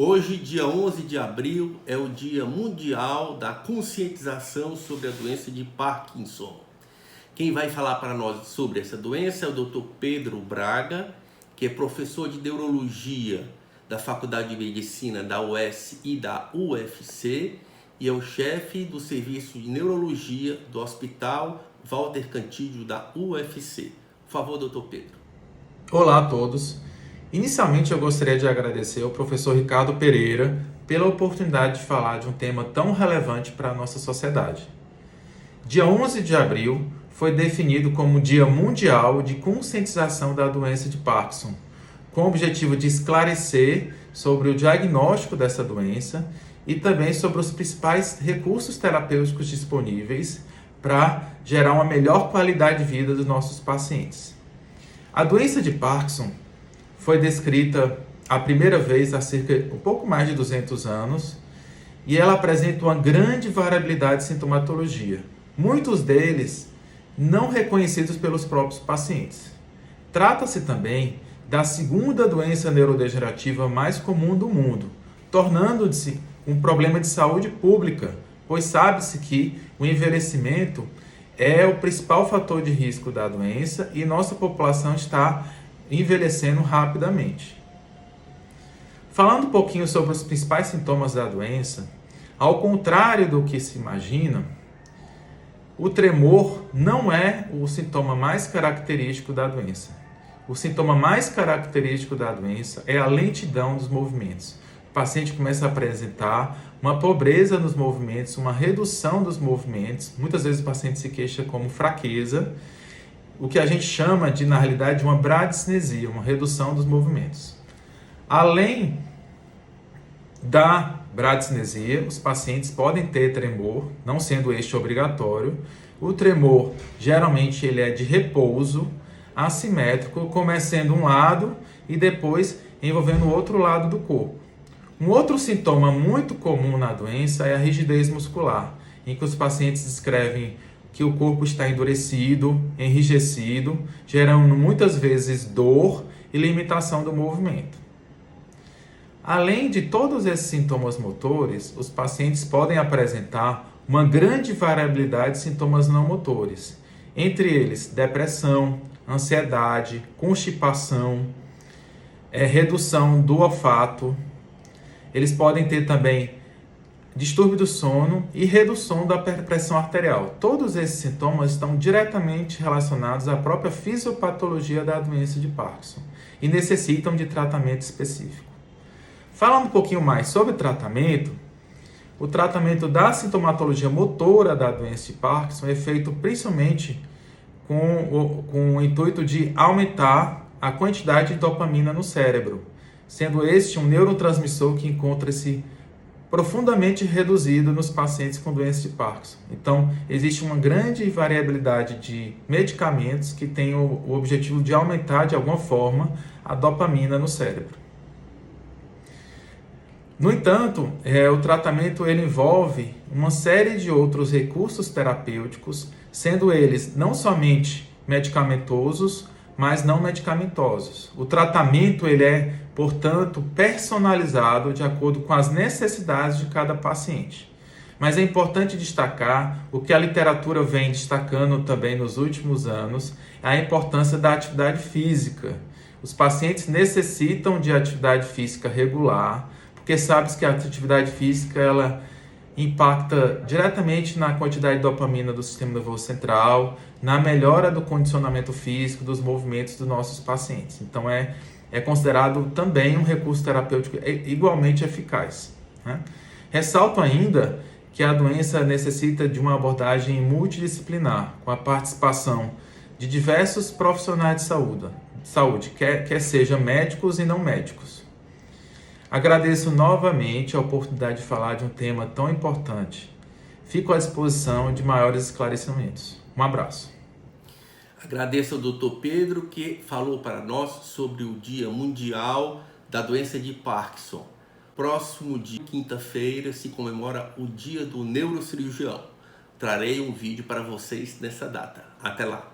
Hoje, dia 11 de abril, é o Dia Mundial da Conscientização sobre a doença de Parkinson. Quem vai falar para nós sobre essa doença é o Dr. Pedro Braga, que é professor de Neurologia da Faculdade de Medicina da UES e da UFC e é o chefe do Serviço de Neurologia do Hospital Walter Cantídio da UFC. Por favor, Dr. Pedro. Olá a todos. Inicialmente eu gostaria de agradecer ao professor Ricardo Pereira pela oportunidade de falar de um tema tão relevante para a nossa sociedade. Dia 11 de abril foi definido como Dia Mundial de Conscientização da Doença de Parkinson, com o objetivo de esclarecer sobre o diagnóstico dessa doença e também sobre os principais recursos terapêuticos disponíveis para gerar uma melhor qualidade de vida dos nossos pacientes. A doença de Parkinson foi descrita a primeira vez há cerca um pouco mais de 200 anos e ela apresenta uma grande variabilidade de sintomatologia, muitos deles não reconhecidos pelos próprios pacientes. Trata-se também da segunda doença neurodegenerativa mais comum do mundo, tornando-se um problema de saúde pública, pois sabe-se que o envelhecimento é o principal fator de risco da doença e nossa população está envelhecendo rapidamente. Falando um pouquinho sobre os principais sintomas da doença, ao contrário do que se imagina, o tremor não é o sintoma mais característico da doença. O sintoma mais característico da doença é a lentidão dos movimentos. O paciente começa a apresentar uma pobreza nos movimentos, uma redução dos movimentos. Muitas vezes o paciente se queixa como fraqueza, o que a gente chama de, na realidade, de uma bradicinesia, uma redução dos movimentos. Além da bradicinesia, os pacientes podem ter tremor, não sendo este obrigatório. O tremor, geralmente, ele é de repouso, assimétrico, começando um lado e depois envolvendo o outro lado do corpo. Um outro sintoma muito comum na doença é a rigidez muscular, em que os pacientes descrevem que o corpo está endurecido, enrijecido, gerando muitas vezes dor e limitação do movimento. Além de todos esses sintomas motores, os pacientes podem apresentar uma grande variabilidade de sintomas não motores, entre eles depressão, ansiedade, constipação, redução do olfato. Eles podem ter também distúrbio do sono e redução da pressão arterial. Todos esses sintomas estão diretamente relacionados à própria fisiopatologia da doença de Parkinson e necessitam de tratamento específico. Falando um pouquinho mais sobre tratamento, o tratamento da sintomatologia motora da doença de Parkinson é feito principalmente com o intuito de aumentar a quantidade de dopamina no cérebro, sendo este um neurotransmissor que encontra-se profundamente reduzido nos pacientes com doença de Parkinson. Então, existe uma grande variabilidade de medicamentos que têm o objetivo de aumentar, de alguma forma, a dopamina no cérebro. No entanto, o tratamento ele envolve uma série de outros recursos terapêuticos, sendo eles não somente medicamentosos, mas não medicamentosos. O tratamento ele é, portanto, personalizado de acordo com as necessidades de cada paciente. Mas é importante destacar o que a literatura vem destacando também nos últimos anos, a importância da atividade física. Os pacientes necessitam de atividade física regular, porque sabe que a atividade física ela impacta diretamente na quantidade de dopamina do sistema nervoso central, na melhora do condicionamento físico, dos movimentos dos nossos pacientes. Então, é considerado também um recurso terapêutico igualmente eficaz, né? Ressalto ainda que a doença necessita de uma abordagem multidisciplinar, com a participação de diversos profissionais de saúde, quer sejam médicos e não médicos. Agradeço novamente a oportunidade de falar de um tema tão importante. Fico à disposição de maiores esclarecimentos. Um abraço. Agradeço ao Dr. Pedro que falou para nós sobre o Dia Mundial da Doença de Parkinson. Próximo dia, quinta-feira, se comemora o Dia do Neurocirurgião. Trarei um vídeo para vocês nessa data. Até lá!